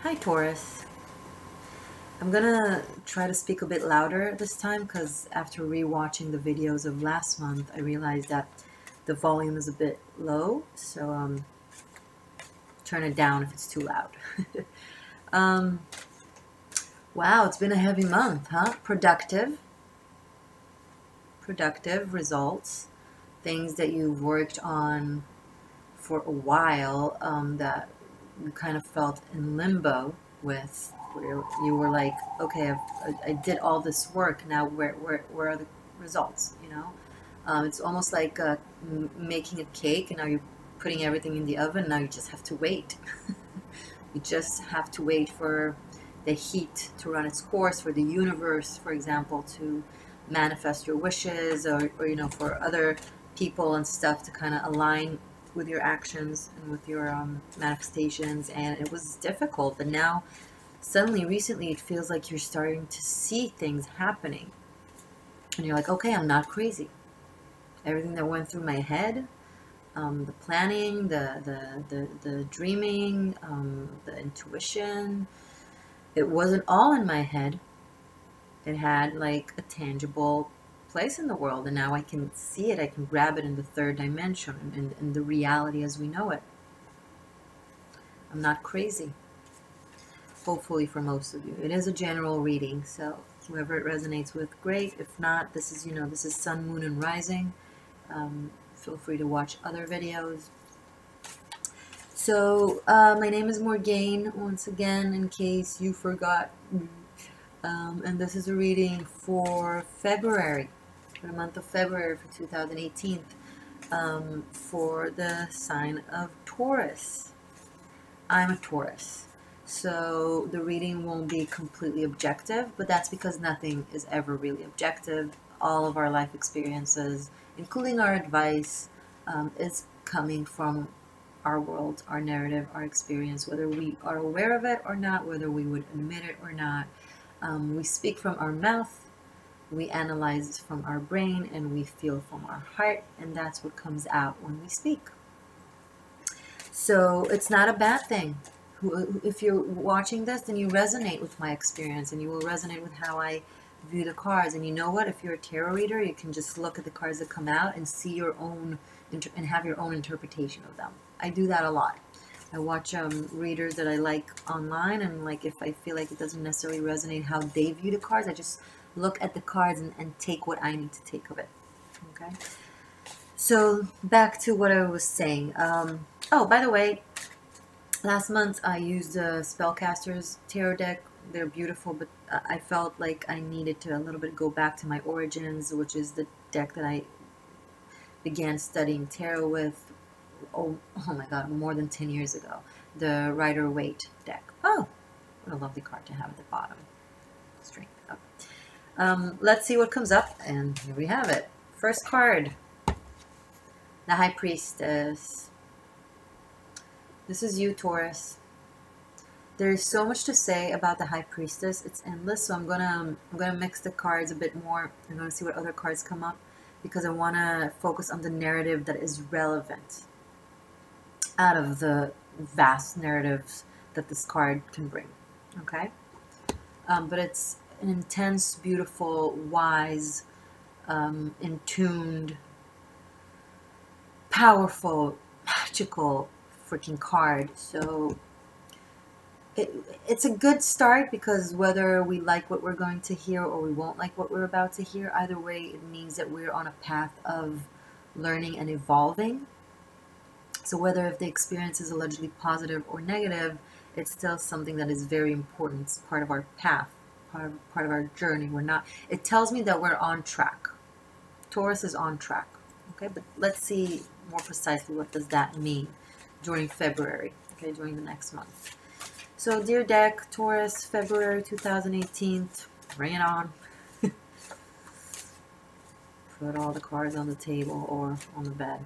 Hi Taurus. I'm gonna try to speak a bit louder this time because after rewatching the videos of last month, I realized that the volume is a bit low, so turn it down if it's too loud. um, wow, it's been a heavy month, huh? Productive results, things that you've worked on for a while that you kind of felt in limbo with, where you were like, okay, I did all this work, now where are the results, you know? It's almost like making a cake, and now you're putting everything in the oven, now you just have to wait. You just have to wait for the heat to run its course, for the universe, for example, to manifest your wishes, or you know, for other people and stuff to kind of align with your actions and with your manifestations. And it was difficult, but now suddenly recently it feels like you're starting to see things happening, and you're like, okay, I'm not crazy. Everything that went through my head, the planning, the dreaming, the intuition, it wasn't all in my head. It had like a tangible place in the world, and now I can see it. I can grab it in the third dimension, in the reality as we know it. I'm not crazy. Hopefully for most of you. It is a general reading, so whoever it resonates with, great. If not, this is, you know, this is sun, moon, and rising. Feel free to watch other videos. So my name is Morgane, once again, in case you forgot. And this is a reading for February, for the month of February for 2018, for the sign of Taurus. I'm a Taurus, so the reading won't be completely objective, but that's because nothing is ever really objective. All of our life experiences, including our advice, is coming from our world, our narrative, our experience, whether we are aware of it or not, whether we would admit it or not. We speak from our mouth, we analyze from our brain, and we feel from our heart, and that's what comes out when we speak. So it's not a bad thing. If you're watching this, then you resonate with my experience, and you will resonate with how I view the cards. And you know what? If you're a tarot reader, you can just look at the cards that come out and see your own, and have your own interpretation of them. I do that a lot. I watch readers that I like online, and like if I feel like it doesn't necessarily resonate how they view the cards, I just look at the cards and take what I need to take of it. Okay. So back to what I was saying. Oh, by the way, last month I used the Spellcasters Tarot deck. They're beautiful, but I felt like I needed to a little bit go back to my origins, which is the deck that I began studying tarot with, oh my god, more than 10 years ago. The Rider-Waite deck. Oh, what a lovely card to have at the bottom. Strength up. Let's see what comes up, and here we have it. First card. The High Priestess. This is you, Taurus. There's so much to say about the High Priestess. It's endless, so I'm gonna mix the cards a bit more. I'm gonna see what other cards come up, because I want to focus on the narrative that is relevant out of the vast narratives that this card can bring. Okay? But it's an intense, beautiful, wise, in-tuned, powerful, magical freaking card. So it's a good start, because whether we like what we're going to hear or we won't like what we're about to hear, either way it means that we're on a path of learning and evolving. So whether if the experience is allegedly positive or negative, it's still something that is very important. It's part of our path, part of our journey. It tells me that we're on track. Taurus is on track. Okay, but let's see more precisely what does that mean during February, okay, during the next month. So dear deck, Taurus, February 2018, bring it on. Put all the cards on the table or on the bed,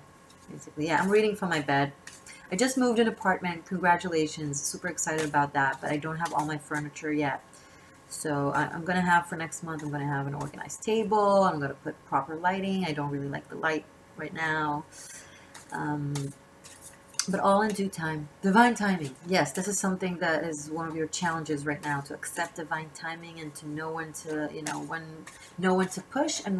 basically. Yeah, I'm reading from my bed. I just moved an apartment. Congratulations. Super excited about that, but I don't have all my furniture yet. So I'm going to have, for next month, I'm going to have an organized table. I'm going to put proper lighting. I don't really like the light right now. But all in due time. Divine timing. Yes, this is something that is one of your challenges right now, to accept divine timing and to know when to, know when to push and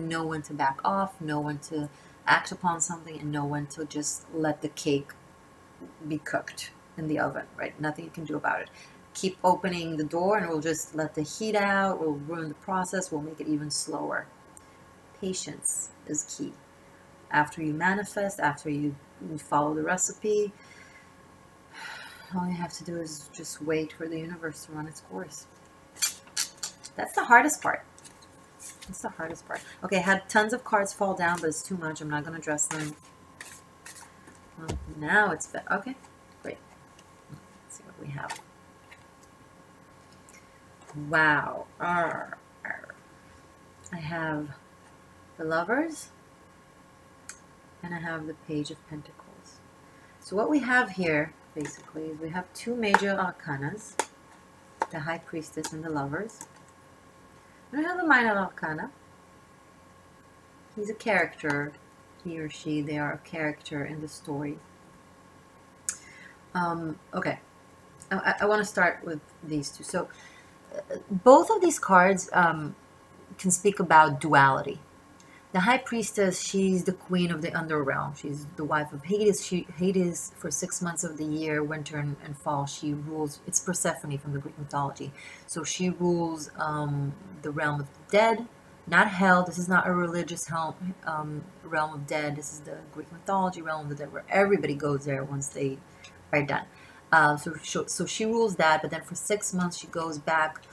know when to back off, know when to act upon something, and know when to just let the cake be cooked in the oven, right? Nothing you can do about it. Keep opening the door and we'll just let the heat out. We'll ruin the process. We'll make it even slower. Patience is key. After you manifest, after you follow the recipe, all you have to do is just wait for the universe to run its course. That's the hardest part. That's the hardest part. Okay, I had tons of cards fall down, but it's too much. I'm not going to address them. Well, now it's better. Okay, great. Let's see what we have. Wow. I have the Lovers, and I have the Page of Pentacles. So what we have here, basically, is we have two major arcanas, the High Priestess and the Lovers. And we have the Minor Arcana. He's a character, he or she, they are a character in the story. Okay, I want to start with these two. So both of these cards can speak about duality. The High Priestess, she's the queen of the underrealm. She's the wife of Hades. Hades, for 6 months of the year, winter and fall, she rules. It's Persephone from the Greek mythology. So she rules the realm of the dead, not hell. This is not a religious realm of dead. This is the Greek mythology realm of the dead, where everybody goes there once they are done. So she rules that, but then for 6 months she goes back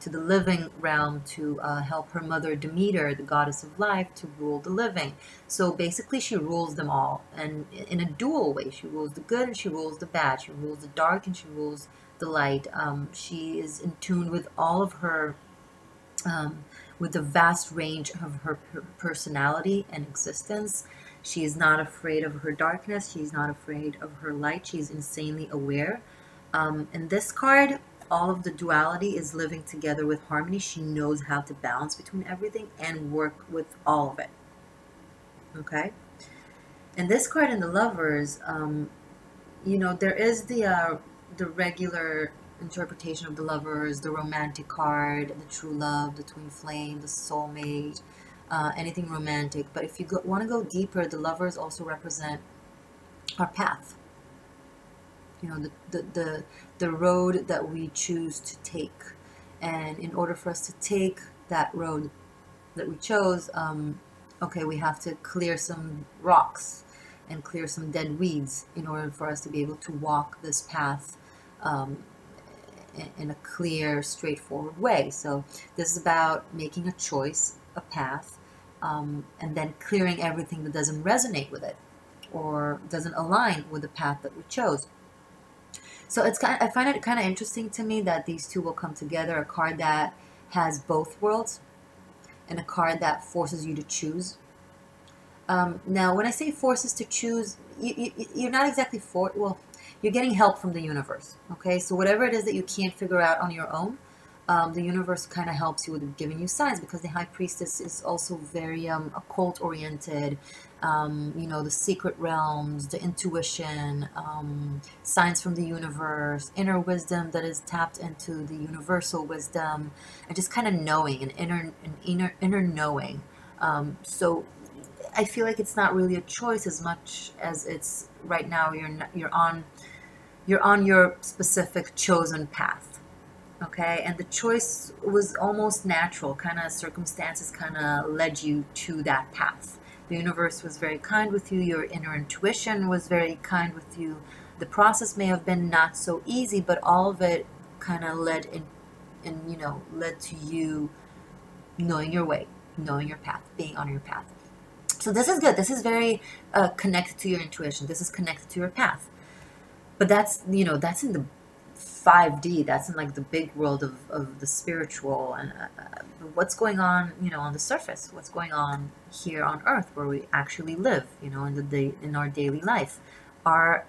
to the living realm to help her mother Demeter, the goddess of life, to rule the living. So basically she rules them all, and in a dual way. She rules the good and she rules the bad. She rules the dark and she rules the light. She is in tune with all of her, with the vast range of her personality and existence. She is not afraid of her darkness. She's not afraid of her light. She's insanely aware. In this card, all of the duality is living together with harmony. She knows how to balance between everything and work with all of it. Okay? And this card in the Lovers, there is the regular interpretation of the Lovers, the romantic card, the true love, the twin flame, the soulmate, anything romantic. But if you want to go deeper, the Lovers also represent our path. The road that we choose to take. And in order for us to take that road that we chose, okay, we have to clear some rocks and clear some dead weeds in order for us to be able to walk this path in a clear, straightforward way. So this is about making a choice, a path, and then clearing everything that doesn't resonate with it or doesn't align with the path that we chose. So I find it kind of interesting to me that these two will come together, a card that has both worlds and a card that forces you to choose. Now, when I say forces to choose, you're not exactly you're getting help from the universe, okay? So whatever it is that you can't figure out on your own, the universe kind of helps you with giving you signs, because the High Priestess is also very occult-oriented, the secret realms, the intuition, signs from the universe, inner wisdom that is tapped into the universal wisdom, and just kind of knowing, an inner knowing. So I feel like it's not really a choice as much as it's right now you're on your specific chosen path. Okay, and the choice was almost natural, kind of circumstances kind of led you to that path. The universe was very kind with you, your inner intuition was very kind with you. The process may have been not so easy, but all of it kind of led to you knowing your way, knowing your path, being on your path. So this is good. This is very connected to your intuition. This is connected to your path. But that's in the 5D, that's in like the big world of the spiritual, and what's going on, on the surface, what's going on here on earth where we actually live, in our daily life. Are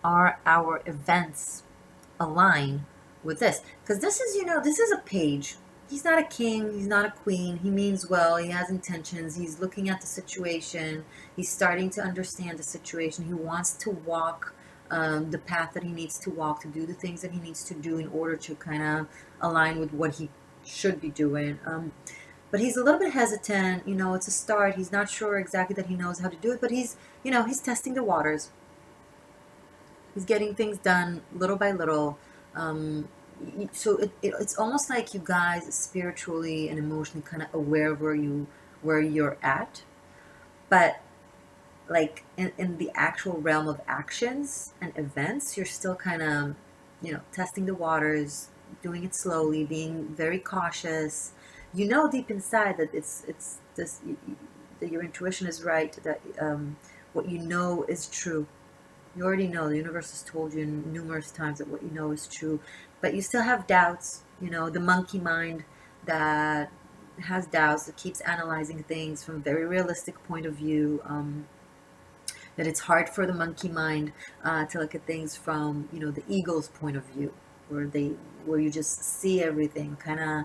our events align with this? Because this is, this is a page he's not a king, he's not a queen, he means well, he has intentions, he's looking at the situation, he's starting to understand the situation, he wants to walk the path that he needs to walk, to do the things that he needs to do in order to kind of align with what he should be doing. But he's a little bit hesitant, you know, it's a start, he's not sure exactly that he knows how to do it, but he's, you know, he's testing the waters. He's getting things done little by little. So it's almost like you guys spiritually and emotionally kind of aware of where you're at, but like in the actual realm of actions and events, you're still kind of, you know, testing the waters, doing it slowly, being very cautious. You know deep inside that it's this, that your intuition is right, that what you know is true. You already know, the universe has told you numerous times that what you know is true, but you still have doubts, you know, the monkey mind that has doubts, that keeps analyzing things from a very realistic point of view, that it's hard for the monkey mind to look at things from, you know, the eagle's point of view, where you just see everything, kind of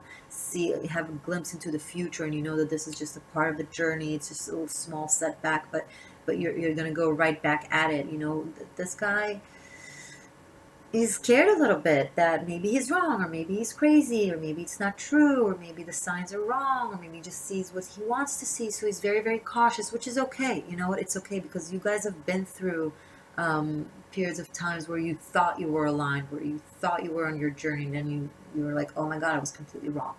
have a glimpse into the future, and you know that this is just a part of the journey, it's just a little small setback, but you're gonna go right back at it. You know, this guy, he's scared a little bit that maybe he's wrong, or maybe he's crazy, or maybe it's not true, or maybe the signs are wrong, or maybe he just sees what he wants to see. So he's very, very cautious, which is okay. You know what? It's okay, because you guys have been through periods of times where you thought you were aligned, where you thought you were on your journey, and then you were like, oh my God, I was completely wrong.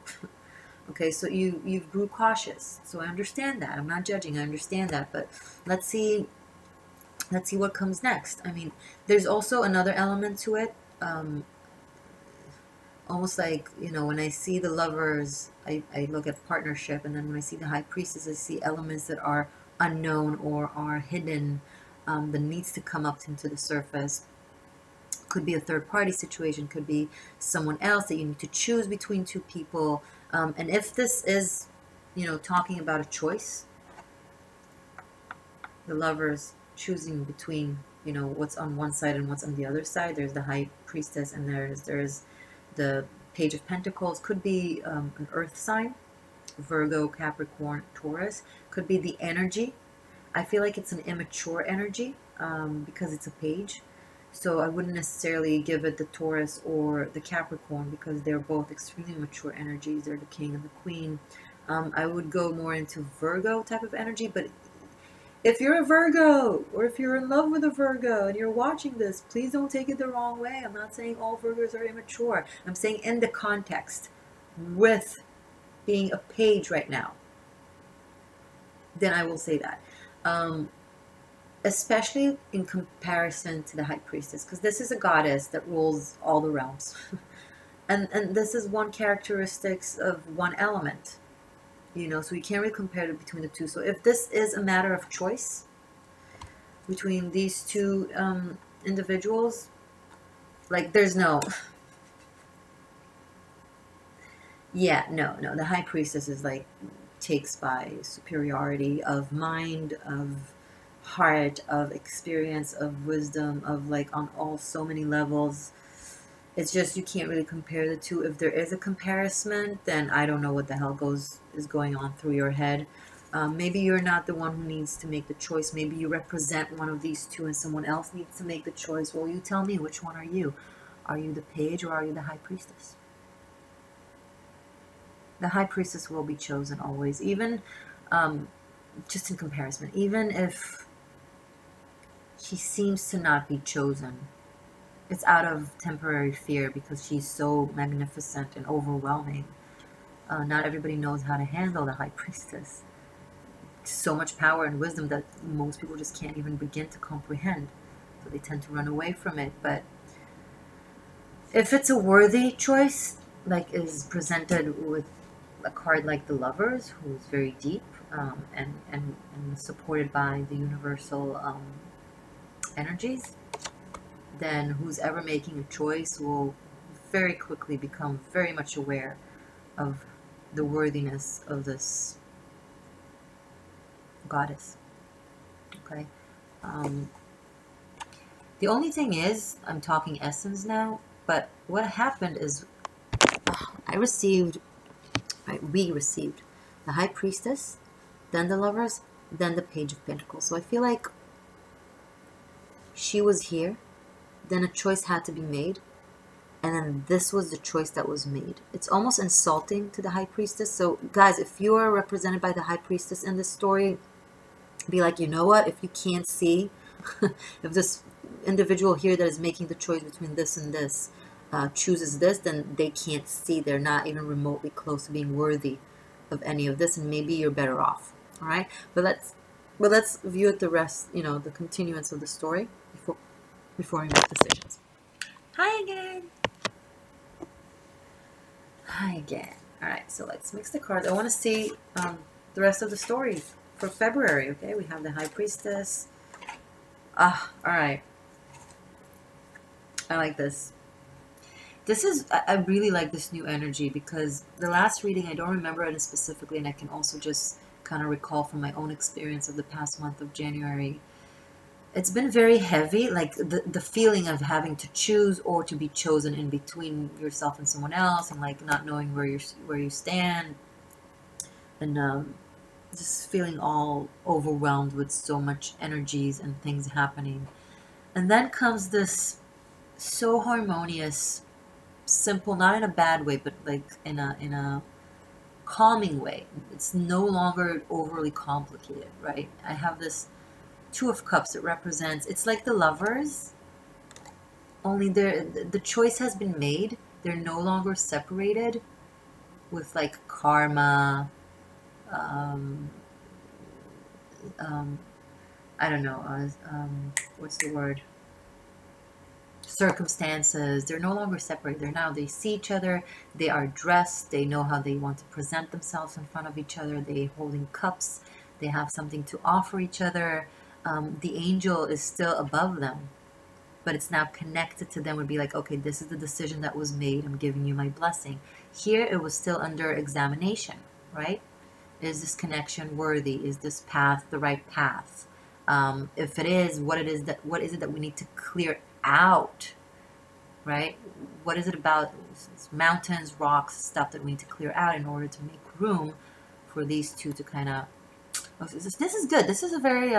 Okay, so you grew cautious. So I understand that. I'm not judging. I understand that. But let's see what comes next. I mean, there's also another element to it. Almost like, you know, when I see the lovers, I look at partnership, and then when I see the high priestess, I see elements that are unknown or are hidden, that needs to come up into the surface. Could be a third party situation, could be someone else that you need to choose between two people. And if this is, you know, talking about a choice, the lovers choosing between, you know, what's on one side and what's on the other side. There's the high priestess, and there's the page of pentacles. Could be an earth sign, Virgo, Capricorn, Taurus. Could be the energy. I feel like it's an immature energy because it's a page. So I wouldn't necessarily give it the Taurus or the Capricorn, because they're both extremely mature energies. They're the king and the queen. I would go more into Virgo type of energy. But if you're a Virgo, or if you're in love with a Virgo and you're watching this, please don't take it the wrong way. I'm not saying all Virgos are immature. I'm saying in the context with being a page right now, then I will say that. Especially in comparison to the high priestess, because this is a goddess that rules all the realms. and this is one characteristics of one element, you know, so you can't really compare it between the two. So if this is a matter of choice between these two individuals, like there's no, yeah, no, the high priestess is like, takes by superiority of mind, of heart, of experience, of wisdom, of like on all so many levels. It's just you can't really compare the two. If there is a comparison, then I don't know what the hell is going on through your head. Maybe you're not the one who needs to make the choice. Maybe you represent one of these two and someone else needs to make the choice. Well, you tell me, which one are you? Are you the page, or are you the high priestess? The high priestess will be chosen always, even just in comparison, even if she seems to not be chosen. It's out of temporary fear, because she's so magnificent and overwhelming. Not everybody knows how to handle the high priestess. So much power and wisdom that most people just can't even begin to comprehend. So they tend to run away from it. But if it's a worthy choice, like is presented with a card like the Lovers, who is very deep and supported by the universal energies, then who's ever making a choice will very quickly become very much aware of the worthiness of this goddess. Okay. The only thing is, I'm talking essence now, but what happened is I received right? We received the High Priestess, then the Lovers, then the Page of Pentacles. So I feel like she was here, then a choice had to be made, and then this was the choice that was made. It's almost insulting to the High Priestess. So guys, if you are represented by the High Priestess in this story, be like, you know what, if you can't see, if this individual here that is making the choice between this and this chooses this, then they can't see. They're not even remotely close to being worthy of any of this, and maybe you're better off. All right, but let's view it the rest, you know, the continuance of the story before we make decisions. Hi again. Hi again. All right, so let's mix the cards. I want to see the rest of the story for February. Okay, we have the High Priestess. All right. I like this. This is, I really like this new energy, because the last reading, I don't remember it specifically, and I can also just kind of recall from my own experience of the past month of January. It's been very heavy, like the feeling of having to choose or to be chosen in between yourself and someone else, and like not knowing where you stand, and just feeling all overwhelmed with so much energies and things happening. And then comes this so harmonious, simple, not in a bad way, but like in a calming way. It's no longer overly complicated, right? I have this Two of Cups. It represents, it's like the Lovers, only the choice has been made. They're no longer separated with like karma, I don't know, what's the word? Circumstances. They're no longer separated. They see each other. They are dressed. They know how they want to present themselves in front of each other. They holding cups. They have something to offer each other. The angel is still above them, but it's now connected to them. Would be like, okay, this is the decision that was made. I'm giving you my blessing. Here, it was still under examination, right? Is this connection worthy? Is this path the right path? If it is, what is it that we need to clear out, right? What is it about? It's mountains, rocks, stuff that we need to clear out in order to make room for these two to kind of... Oh, this is good. This is a very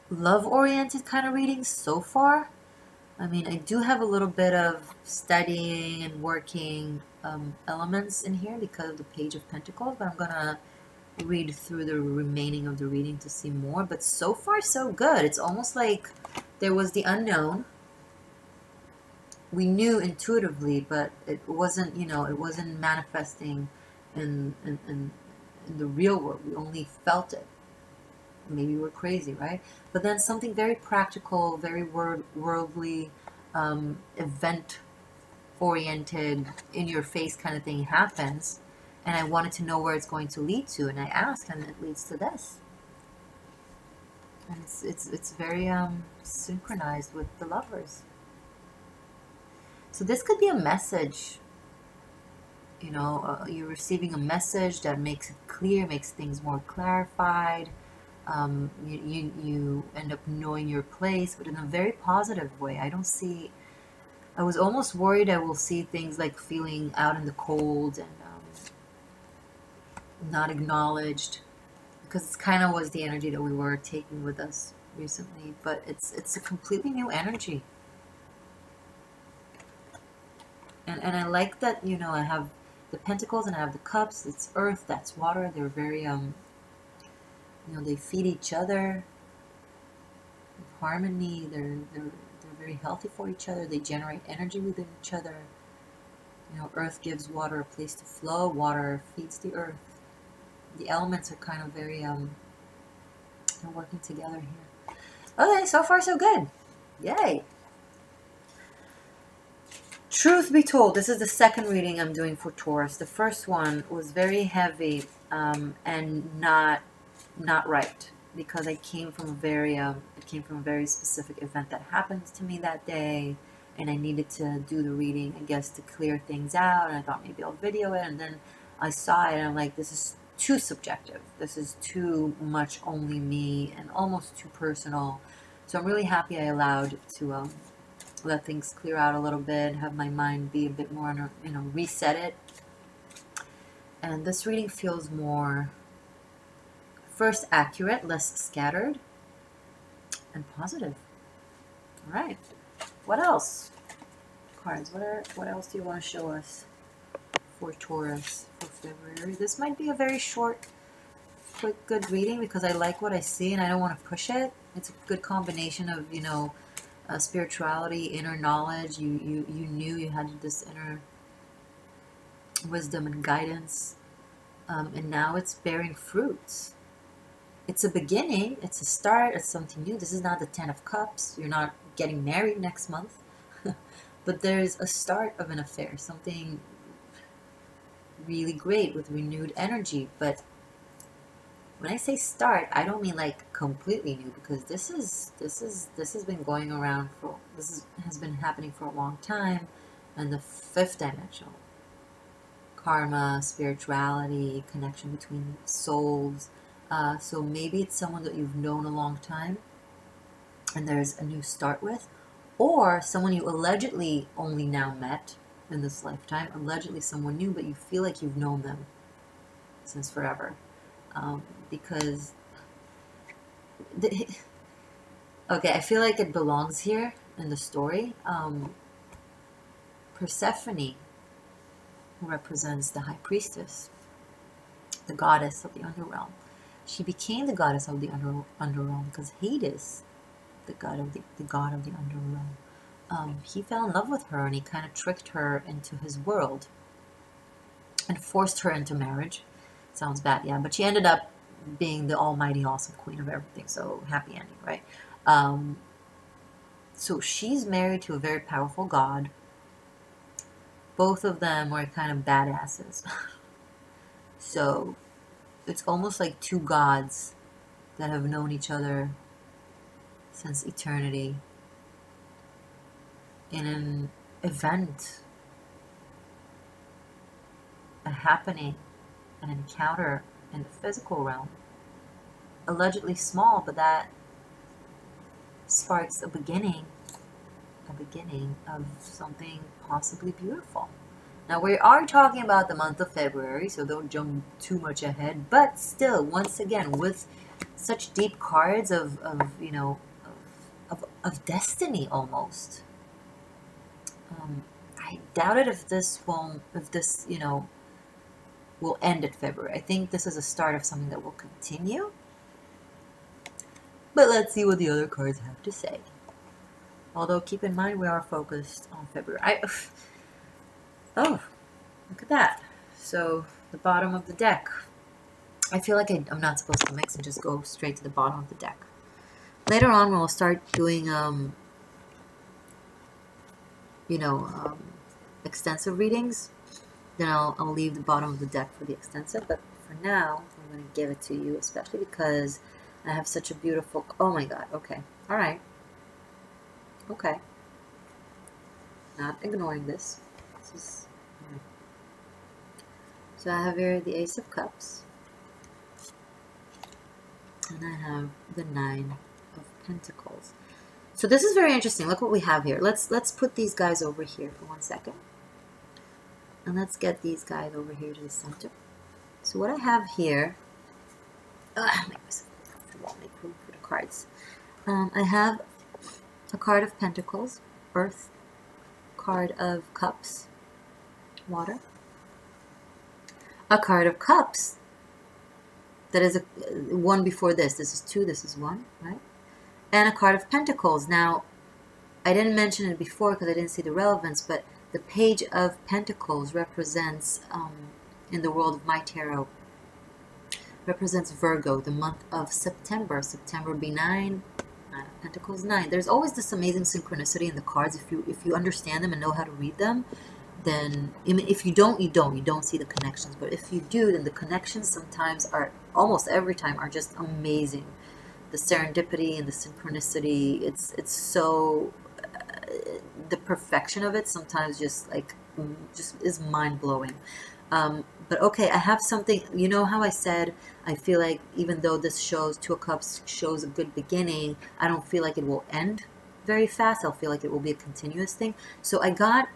love-oriented kind of reading so far. I mean, I do have a little bit of studying and working elements in here because of the Page of Pentacles, but I'm gonna read through the remaining of the reading to see more. But so far, so good. It's almost like there was the unknown. We knew intuitively, but it wasn't, you know, it wasn't manifesting in the real world. We only felt it. Maybe we're crazy, right? But then something very practical, very worldly, event-oriented, in-your-face kind of thing happens, and I wanted to know where it's going to lead to, and I asked, and it leads to this. And it's very synchronized with the Lovers. So this could be a message. You know, you're receiving a message that makes it clear, makes things more clarified. You end up knowing your place, but in a very positive way. I was almost worried I will see things like feeling out in the cold and not acknowledged, because it kind of was the energy that we were taking with us recently. But it's a completely new energy, and I like that, you know, I have the Pentacles and I have the Cups. It's earth, that's water. They're very you know, they feed each other with harmony. They're very healthy for each other. They generate energy within each other. You know, earth gives water a place to flow. Water feeds the earth. The elements are kind of very they're working together here. Okay, so far so good. Yay. Truth be told, this is the second reading I'm doing for Taurus. The first one was very heavy and not right, because I came from a very specific event that happened to me that day, and I needed to do the reading, I guess, to clear things out. And I thought maybe I'll video it, and then I saw it and I'm like, this is too subjective. This is too much only me and almost too personal. So I'm really happy I allowed to let things clear out a little bit, have my mind be a bit more, you know, reset it, And this reading feels more, first, accurate, less scattered, and positive. All right. What else? Cards. What else do you want to show us for Taurus for February? This might be a very short, quick, good reading because I like what I see and I don't want to push it. It's a good combination of, you know, spirituality, inner knowledge. You knew you had this inner wisdom and guidance, and now it's bearing fruits. It's a beginning, it's a start, it's something new. This is not the 10 of Cups. You're not getting married next month. But there's a start of an affair, something really great with renewed energy. But when I say start, I don't mean like completely new, because this has been going around for, has been happening for a long time. And the 5th dimensional, karma, spirituality, connection between souls. So maybe it's someone that you've known a long time and there's a new start with, or someone you allegedly only now met in this lifetime, allegedly someone new, but you feel like you've known them since forever. Because okay, I feel like it belongs here in the story. Persephone, who represents the high priestess, the goddess of the underrealm, she became the goddess of the underrealm because Hades, the god of the underworld, he fell in love with her and he kind of tricked her into his world and forced her into marriage. Sounds bad, yeah, but she ended up being the almighty, awesome queen of everything. So happy ending, right? So she's married to a very powerful god. Both of them were kind of badasses. So it's almost like two gods that have known each other since eternity in an event, a happening, an encounter in the physical realm. Allegedly small, but that sparks a beginning of something possibly beautiful. Now we are talking about the month of February, so don't jump too much ahead, but still, once again, with such deep cards of you know, of destiny almost. I doubt it if this you know, will end at February. I think this is a start of something that will continue. But let's see what the other cards have to say. Although keep in mind we are focused on February. Oh, look at that. So the bottom of the deck. I feel like I'm not supposed to mix and just go straight to the bottom of the deck. Later on we'll start doing you know, extensive readings. Then I'll leave the bottom of the deck for the extensive, but for now I'm going to give it to you, especially because I have such a beautiful, oh my god, okay, all right, okay, not ignoring this. This is, so I have here the Ace of Cups, and I have the 9 of Pentacles. So this is very interesting. Look what we have here. Let's put these guys over here for 1 second. And let's get these guys over here to the center. So what I have here, make myself comfortable, make room for the cards. I have a card of Pentacles, Earth, card of Cups, Water, a card of Cups, that is one before this. This is 2, this is 1, right? And a card of Pentacles. Now, I didn't mention it before because I didn't see the relevance, but the Page of Pentacles represents, in the world of my tarot, represents Virgo, the month of September. September be 9, 9 of Pentacles 9. There's always this amazing synchronicity in the cards. If you understand them and know how to read them, then if you don't, you don't see the connections. But if you do, then the connections sometimes are, almost every time, are just amazing. The serendipity and the synchronicity, it's so, the perfection of it sometimes just is mind-blowing. But okay, I have something, you know how I said I feel like even though this shows 2 of Cups shows a good beginning, I don't feel like it will end very fast. I'll feel like it will be a continuous thing. So I got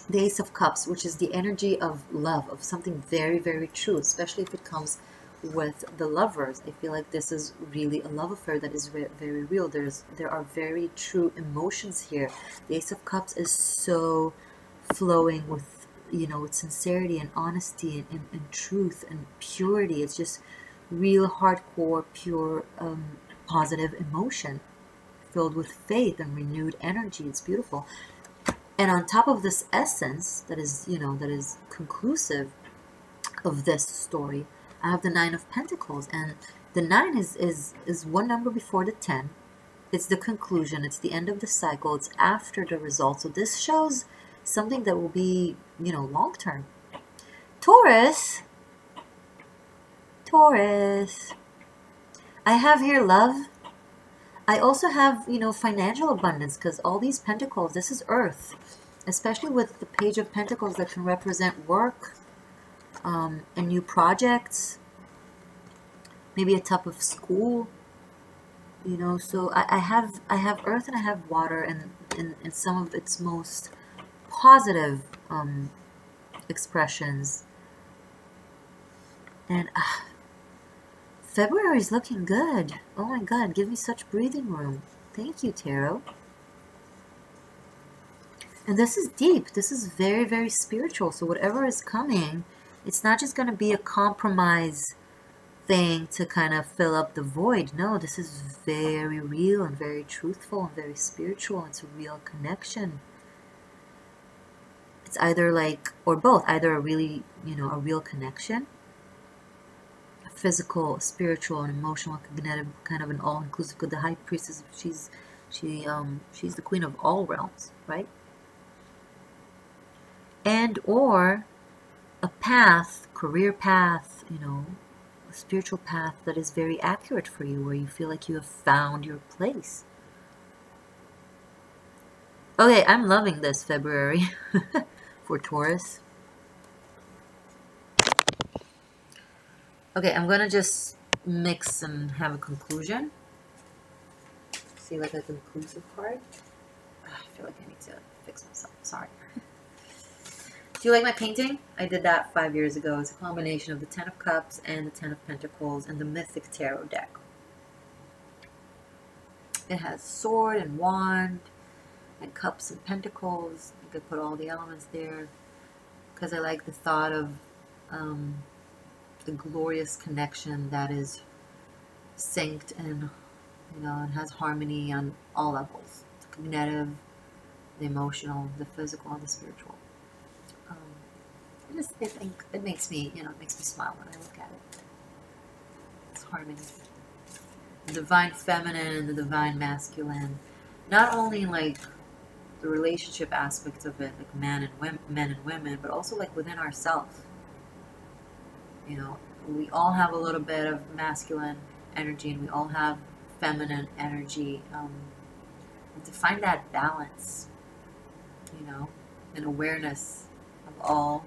the Ace of Cups, which is the energy of love, of something very, very true, especially if it comes with the lovers. I feel like this is really a love affair that is very real. There are very true emotions here. The Ace of Cups is so flowing with, you know, with sincerity and honesty and truth and purity. It's just real hardcore, pure, positive emotion filled with faith and renewed energy. It's beautiful. And on top of this essence that is, you know, that is conclusive of this story, I have the Nine of Pentacles. And the 9 is one number before the 10. It's the conclusion. It's the end of the cycle. It's after the result. So this shows something that will be, you know, long term. Taurus. Taurus. I have here love. I also have, you know, financial abundance, because all these pentacles, this is earth, especially with the Page of Pentacles that can represent work, and new projects, maybe a type of school, you know. So I have earth and I have water, and in some of its most positive expressions. And February is looking good. Oh my God, give me such breathing room. Thank you, Tarot. And this is deep. This is very, very spiritual. So whatever is coming, it's not just going to be a compromise thing to kind of fill up the void. No, this is very real and very truthful and very spiritual. It's a real connection. It's either like, or both, either a really, you know, a real connection, physical, spiritual, and emotional, cognitive, kind of an all-inclusive. Because the High Priestess, she's the queen of all realms, right? And or a path, career path, you know, a spiritual path that is very accurate for you, where you feel like you have found your place. Okay, I'm loving this February for Taurus. Okay, I'm gonna just mix and have a conclusion. See, like a conclusive card. I feel like I need to fix myself. Sorry. Do you like my painting? I did that 5 years ago. It's a combination of the 10 of Cups and the 10 of Pentacles and the Mythic Tarot deck. It has sword and wand and cups and pentacles. You could put all the elements there, because I like the thought of the glorious connection that is synced and, you know, it has harmony on all levels: the cognitive, the emotional, the physical, and the spiritual. I think it makes me, you know, it makes me smile when I look at it. It's harmony. The divine feminine and the divine masculine. Not only like the relationship aspect of it, like men and women, but also like within ourselves. You know, we all have a little bit of masculine energy, and we all have feminine energy. And to find that balance, you know, and awareness of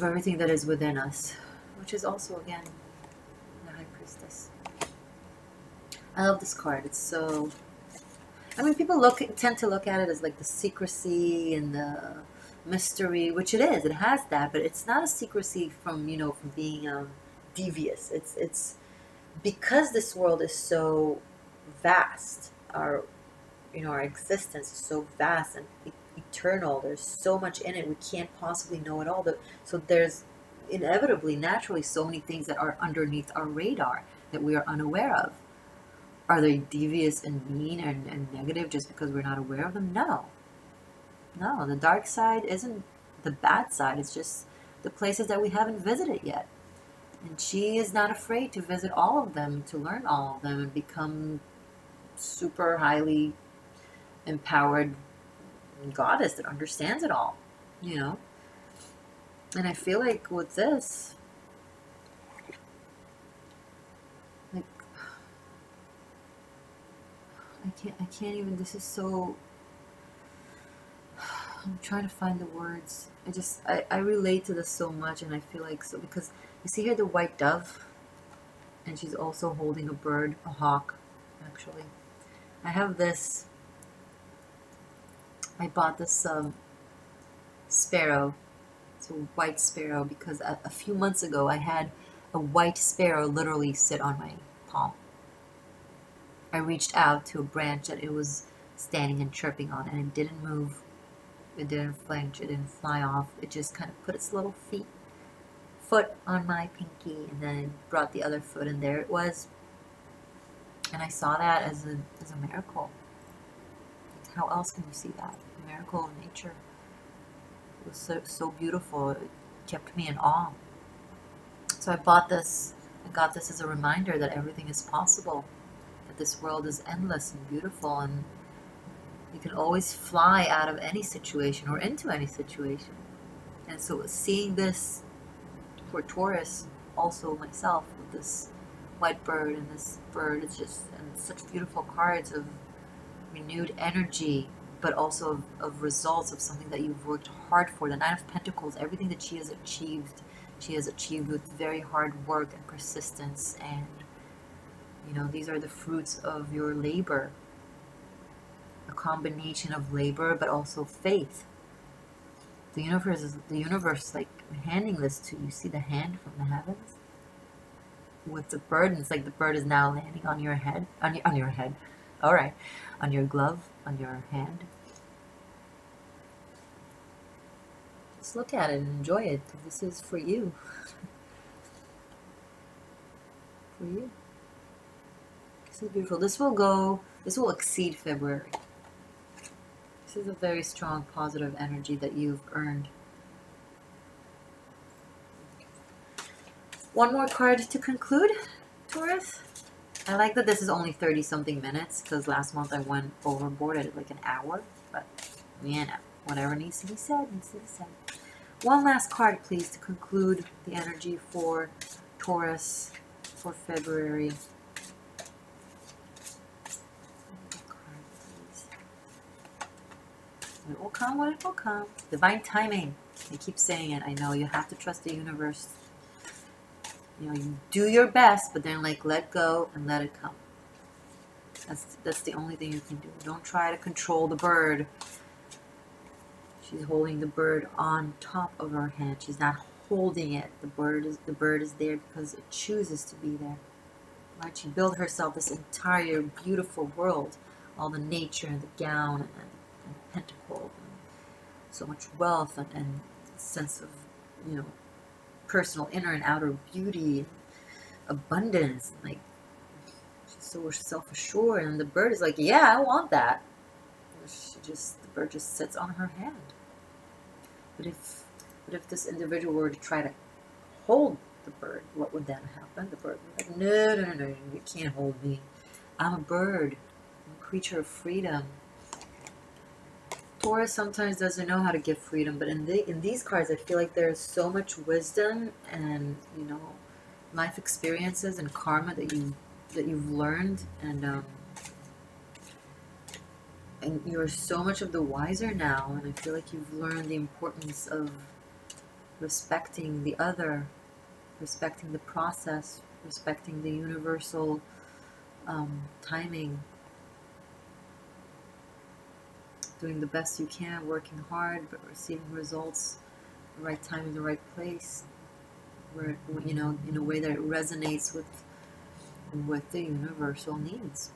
everything that is within us, which is also, again, the High Priestess. I love this card. It's so, I mean, people tend to look at it as like the secrecy and the mystery, which it is. It has that, but it's not a secrecy from, you know, from being devious. It's because this world is so vast. Our existence is so vast and eternal. There's so much in it. We can't possibly know it all. So there's inevitably, naturally, so many things that are underneath our radar that we are unaware of. Are they devious and mean and negative just because we're not aware of them? No. No, the dark side isn't the bad side. It's just the places that we haven't visited yet. And she is not afraid to visit all of them, to learn all of them, and become super highly empowered goddess that understands it all, you know. And I feel like with this, like, I can't even, this is so, I'm trying to find the words. I relate to this so much, and I feel like, so, because you see here the white dove, and she's also holding a bird, a hawk, actually. I have this, I bought this sparrow. It's a white sparrow because a few months ago I had a white sparrow literally sit on my palm. I reached out to a branch that it was standing and chirping on, and it didn't move. It didn't flinch. It didn't fly off. It just kind of put its little foot on my pinky, and then it brought the other foot, and there it was. And I saw that as a miracle. How else can you see that? A miracle of nature. It was so beautiful. It kept me in awe. So I bought this. I got this as a reminder that everything is possible. That this world is endless and beautiful, and you can always fly out of any situation or into any situation. And so seeing this for Taurus, also myself, with this white bird and this bird, it's just, and such beautiful cards of renewed energy, but also of results of something that you've worked hard for. The Nine of Pentacles, everything that she has achieved with very hard work and persistence, and you know, these are the fruits of your labor. A combination of labor but also faith. The universe is like handing this to you. See the hand from the heavens with the bird, and it's like the bird is now landing on your head, on your head. All right, on your glove, on your hand. Just look at it and enjoy it, because this is for you. For you. This is beautiful. This will exceed February. This is a very strong positive energy that you've earned. One more card to conclude, Taurus. I like that this is only 30-something minutes, because last month I went overboard at like an hour. But, you know, whatever needs to be said, needs to be said. One last card, please, to conclude the energy for Taurus for February. It will come when it will come. Divine timing. I keep saying it. I know you have to trust the universe. You know, you do your best, but then like let go and let it come. That's the only thing you can do. Don't try to control the bird. She's holding the bird on top of her hand. She's not holding it. The bird is there because it chooses to be there. Right? She built herself this entire beautiful world. All the nature and the gown and pentacle, and so much wealth and sense of, you know, personal inner and outer beauty, and abundance. Like, she's so self-assured, and the bird is like, yeah, I want that. The bird just sits on her hand. But if this individual were to try to hold the bird, what would then happen? The bird would be like, no, you can't hold me. I'm a bird. I'm a creature of freedom. Taurus sometimes doesn't know how to give freedom, but in these cards, I feel like there's so much wisdom and, you know, life experiences and karma that you've learned, and you're so much of the wiser now. And I feel like you've learned the importance of respecting the other, respecting the process, respecting the universal timing. Doing the best you can, working hard, but receiving results the right time in the right place, where, you know, in a way that it resonates with the universal needs.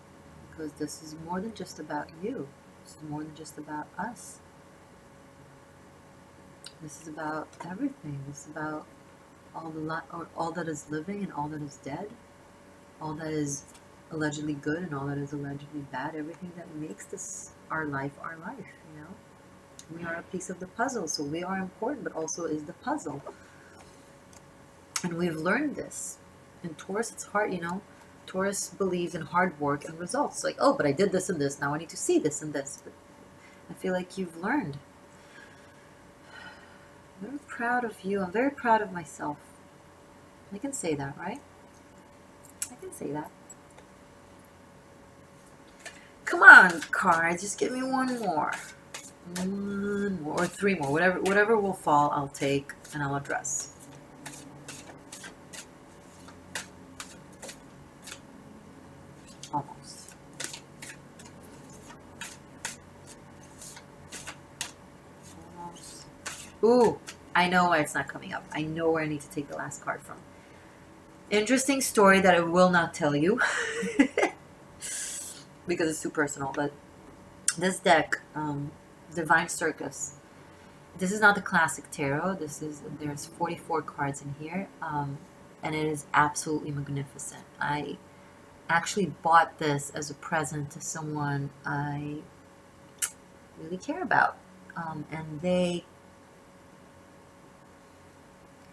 Because this is more than just about you. This is more than just about us. This is about everything. This is about all that is living and all that is dead, all that is allegedly good and all that is allegedly bad. Everything that makes this our life, you know. We are a piece of the puzzle, so we are important, but also is the puzzle. And we've learned this. In Taurus, it's hard, you know. Taurus believes in hard work and results. Like, oh, but I did this and this, now I need to see this and this. But I feel like you've learned. I'm very proud of you. I'm very proud of myself. I can say that, right? I can say that. Come on, cards, just give me one more. One more, or three more. Whatever will fall, I'll take and I'll address. Almost. Almost. Ooh, I know why it's not coming up. I know where I need to take the last card from. Interesting story that I will not tell you because it's too personal. But this deck, Divine Circus. This is not the classic tarot. There's 44 cards in here, and it is absolutely magnificent. I actually bought this as a present to someone I really care about, and they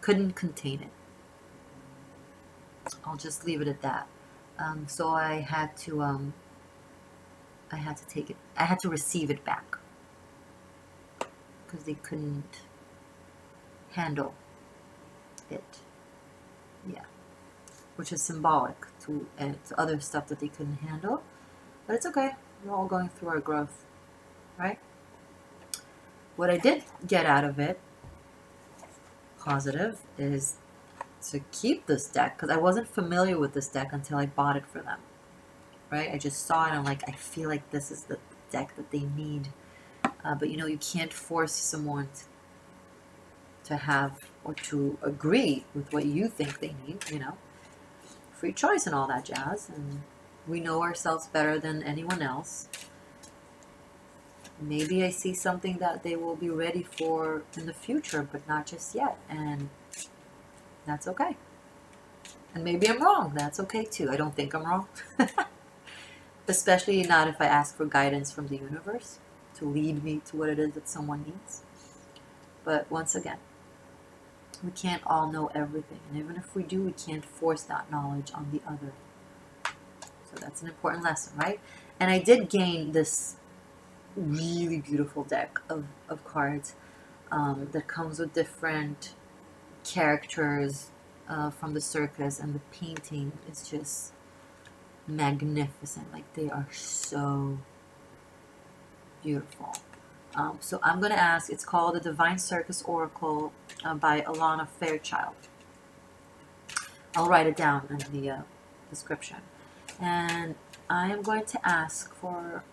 couldn't contain it. I'll just leave it at that. So I had to take it. I had to receive it back because they couldn't handle it. Yeah, which is symbolic to other stuff that they couldn't handle. But it's okay. We're all going through our growth, right? What I did get out of it, positive, is to keep this deck, because I wasn't familiar with this deck until I bought it for them, right? I just saw it and I'm like, I feel like this is the deck that they need. But you know, you can't force someone to have or to agree with what you think they need, you know. Free choice and all that jazz, and we know ourselves better than anyone else. Maybe I see something that they will be ready for in the future, but not just yet, and that's okay. And maybe I'm wrong. That's okay too. I don't think I'm wrong. Especially not if I ask for guidance from the universe to lead me to what it is that someone needs. But once again, we can't all know everything. And even if we do, we can't force that knowledge on the other. So that's an important lesson, right? And I did gain this really beautiful deck of cards that comes with different characters from the circus, and the painting is just magnificent. Like, they are so beautiful. So I'm going to ask, it's called the Divine Circus Oracle by Alana Fairchild. I'll write it down in the description. And I am going to ask for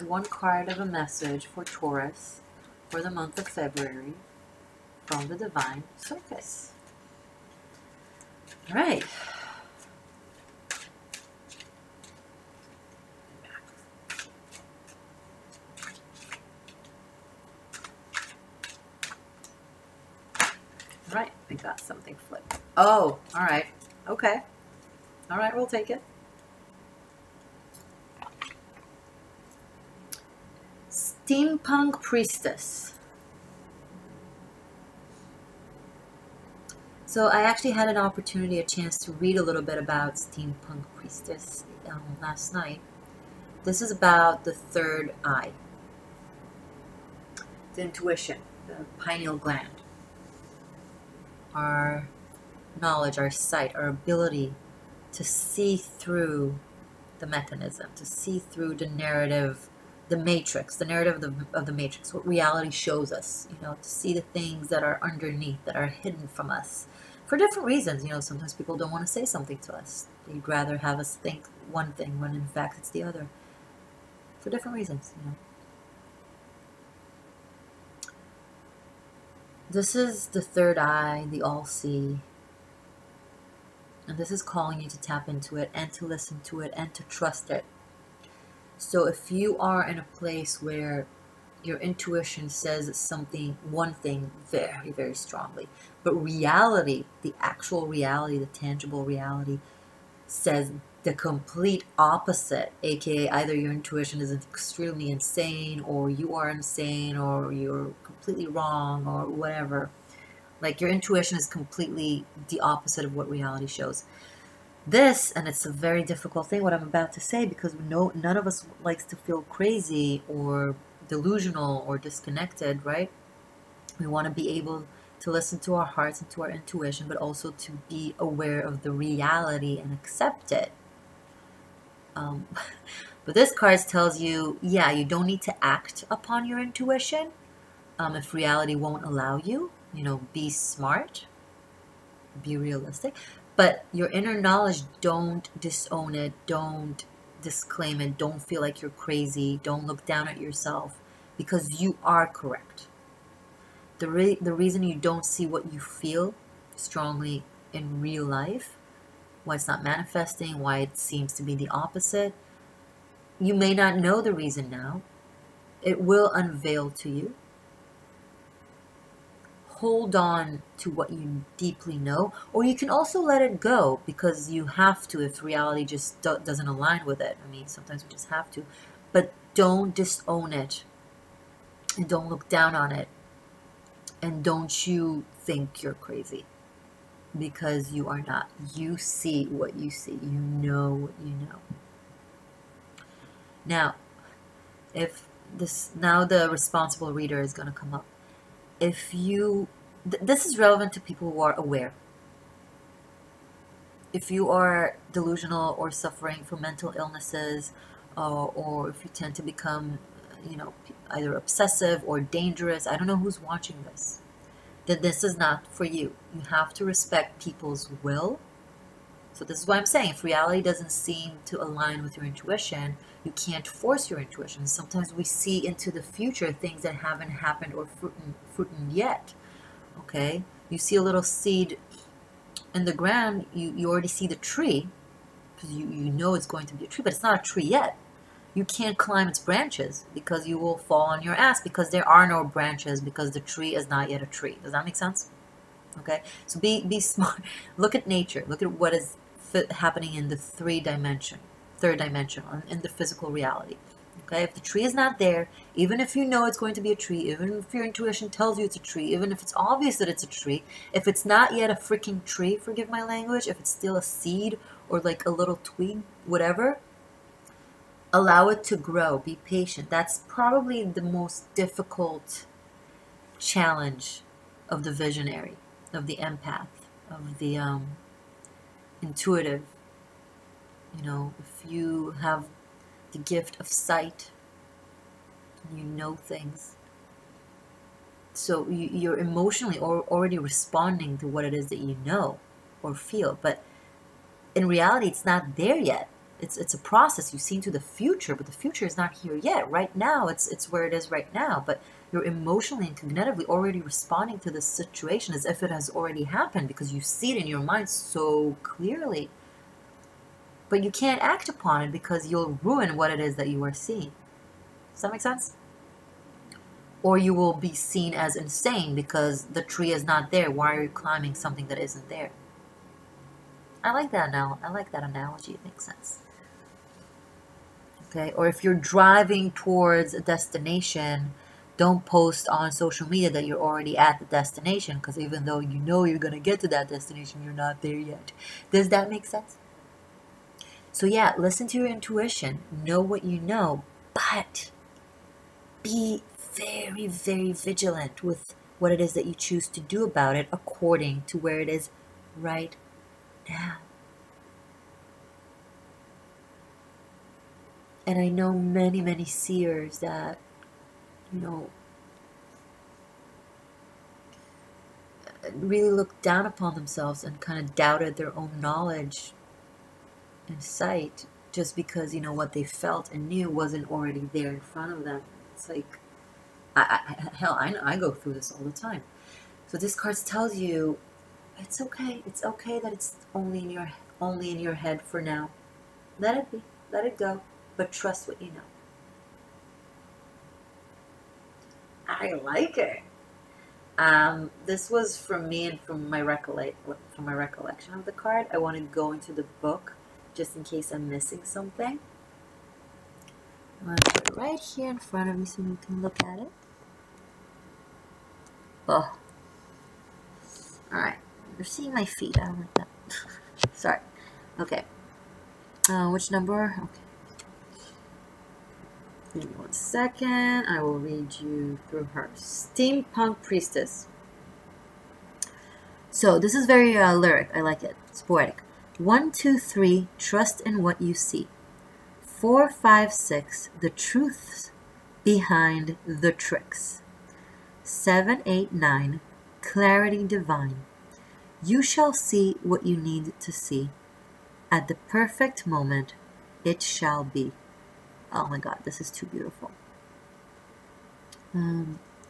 one card of a message for Taurus for the month of February from the Divine Circus. All right. All right, we got something flipped. Oh, all right. Okay. All right, we'll take it. Steampunk Priestess. So I actually had an opportunity, a chance to read a little bit about Steampunk Priestess last night. This is about the third eye, the intuition, the pineal gland, our knowledge, our sight, our ability to see through the mechanism, to see through the narrative, the matrix, the narrative of the matrix, what reality shows us, you know, to see the things that are underneath, that are hidden from us for different reasons. You know, sometimes people don't want to say something to us. They'd rather have us think one thing when in fact it's the other, for different reasons, you know. This is the third eye, the all-see. And this is calling you to tap into it and to listen to it and to trust it. So if you are in a place where your intuition says something, one thing very, very strongly, but reality, the actual reality, the tangible reality, says the complete opposite, aka either your intuition is extremely insane, or you are insane, or you're completely wrong, or whatever. Like, your intuition is completely the opposite of what reality shows. This, and it's a very difficult thing what I'm about to say, because none of us likes to feel crazy or delusional or disconnected, right? We want to be able to listen to our hearts and to our intuition, but also to be aware of the reality and accept it. But this card tells you, yeah, you don't need to act upon your intuition if reality won't allow you. You know, be smart, be realistic. But your inner knowledge, don't disown it, don't disclaim it, don't feel like you're crazy, don't look down at yourself, because you are correct. The reason you don't see what you feel strongly in real life, why it's not manifesting, why it seems to be the opposite, you may not know the reason now. It will unveil to you. Hold on to what you deeply know, or you can also let it go, because you have to if reality just doesn't align with it. I mean, sometimes we just have to. But don't disown it, and don't look down on it, and don't you think you're crazy, because you are not. You see what you see. You know what you know. Now, now the responsible reader is going to come up. If you, this is relevant to people who are aware. If you are delusional or suffering from mental illnesses, or if you tend to become, either obsessive or dangerous, I don't know who's watching this, then this is not for you. You have to respect people's will. So this is why I'm saying, if reality doesn't seem to align with your intuition, you can't force your intuition. Sometimes we see into the future things that haven't happened or fruited yet. Okay? You see a little seed in the ground, you already see the tree, because you know it's going to be a tree, but it's not a tree yet. You can't climb its branches, because you will fall on your ass, because there are no branches, because the tree is not yet a tree. Does that make sense? Okay? So be smart. Look at nature. Look at what is happening in the third dimension, in the physical reality. Okay, if the tree is not there, even if you know it's going to be a tree, even if your intuition tells you it's a tree, even if it's obvious that it's a tree, if it's not yet a freaking tree, forgive my language, if it's still a seed or like a little twig, whatever, allow it to grow. Be patient. That's probably the most difficult challenge of the visionary, of the empath, of the intuitive. If you have the gift of sight, you know things, so you're emotionally already responding to what it is that you know or feel, but in reality it's not there yet. It's a process. You see into the future, but the future is not here yet. Right now it's where it is right now, but you're emotionally and cognitively already responding to the situation as if it has already happened, because you see it in your mind so clearly. But you can't act upon it, because you'll ruin what it is that you are seeing. Does that make sense? Or you will be seen as insane because the tree is not there. Why are you climbing something that isn't there? I like that analogy. It makes sense. Okay? Or if you're driving towards a destination, don't post on social media that you're already at the destination, because even though you know you're going to get to that destination, you're not there yet. Does that make sense? So yeah, listen to your intuition, know what you know, but be very, very vigilant with what it is that you choose to do about it according to where it is right now. And I know many, many seers that, really looked down upon themselves and kind of doubted their own knowledge and sight, just because what they felt and knew wasn't already there in front of them. It's like, I go through this all the time. So this card tells you it's okay. It's okay that it's only in your head for now. Let it be. Let it go. But trust what you know. I like it. This was from me and from my recollection of the card. I want to go into the book just in case I'm missing something. I'm going to put it right here in front of me so you can look at it. Oh. Alright. You're seeing my feet. I don't like that. Sorry. Okay. Which number? Okay. Give me 1 second. I will read you through her. Steampunk Priestess. So this is very lyric. I like it. It's poetic. 1, 2, 3, trust in what you see. 4, 5, 6, the truths behind the tricks. 7, 8, 9, clarity divine. You shall see what you need to see. At the perfect moment, it shall be. Oh my God, this is too beautiful.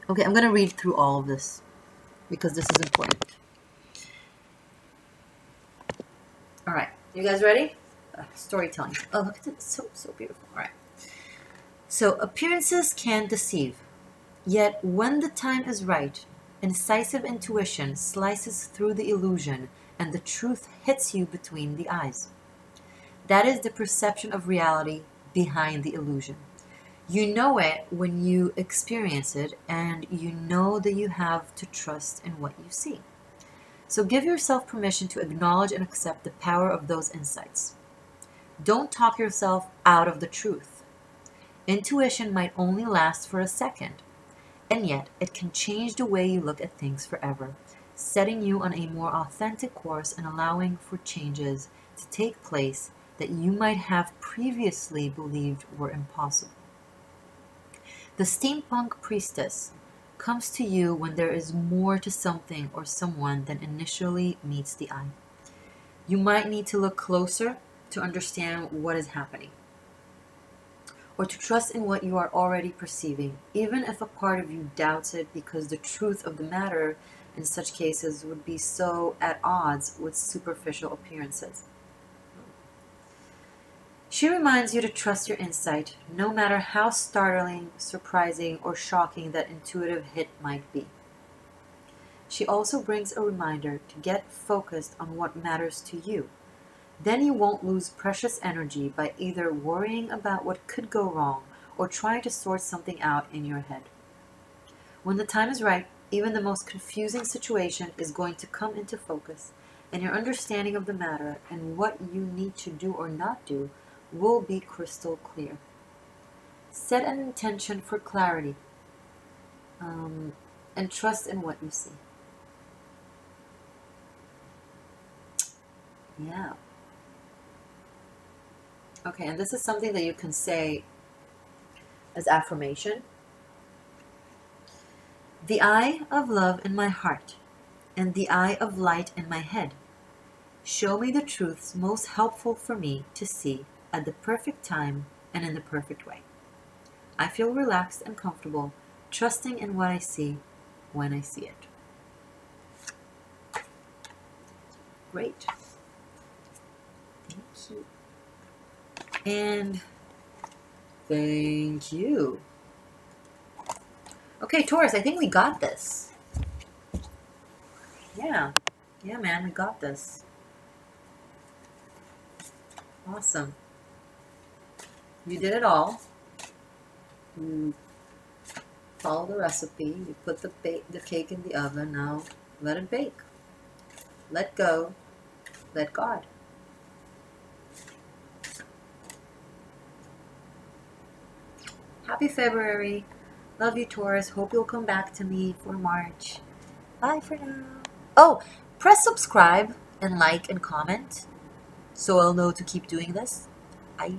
Okay, I'm going to read through all of this because this is important. All right, you guys ready? Storytelling. Oh, look at it. It's so beautiful. All right. So, appearances can deceive. Yet, when the time is right, incisive intuition slices through the illusion and the truth hits you between the eyes. That is the perception of reality behind the illusion. You know it when you experience it, and you know that you have to trust in what you see. So give yourself permission to acknowledge and accept the power of those insights. Don't talk yourself out of the truth. Intuition might only last for a second, and yet it can change the way you look at things forever, setting you on a more authentic course and allowing for changes to take place that you might have previously believed were impossible. The steampunk priestess comes to you when there is more to something or someone than initially meets the eye. You might need to look closer to understand what is happening, or to trust in what you are already perceiving, even if a part of you doubts it, because the truth of the matter in such cases would be so at odds with superficial appearances. She reminds you to trust your insight, no matter how startling, surprising, or shocking that intuitive hit might be. She also brings a reminder to get focused on what matters to you. Then you won't lose precious energy by either worrying about what could go wrong or trying to sort something out in your head. When the time is right, even the most confusing situation is going to come into focus, and your understanding of the matter and what you need to do or not do will be crystal clear. Set an intention for clarity, and trust in what you see. Yeah. Okay, and this is something that you can say as affirmation. The eye of love in my heart and the eye of light in my head show me the truths most helpful for me to see at the perfect time and in the perfect way. I feel relaxed and comfortable, trusting in what I see when I see it. Great. Thank you. And thank you. Okay, Taurus, I think we got this. Yeah. Yeah, man, we got this. Awesome. You did it all. You follow the recipe. You put the cake in the oven. Now let it bake. Let go. Let God. Happy February. Love you, Taurus. Hope you'll come back to me for March. Bye for now. Oh, press subscribe and like and comment so I'll know to keep doing this. Bye.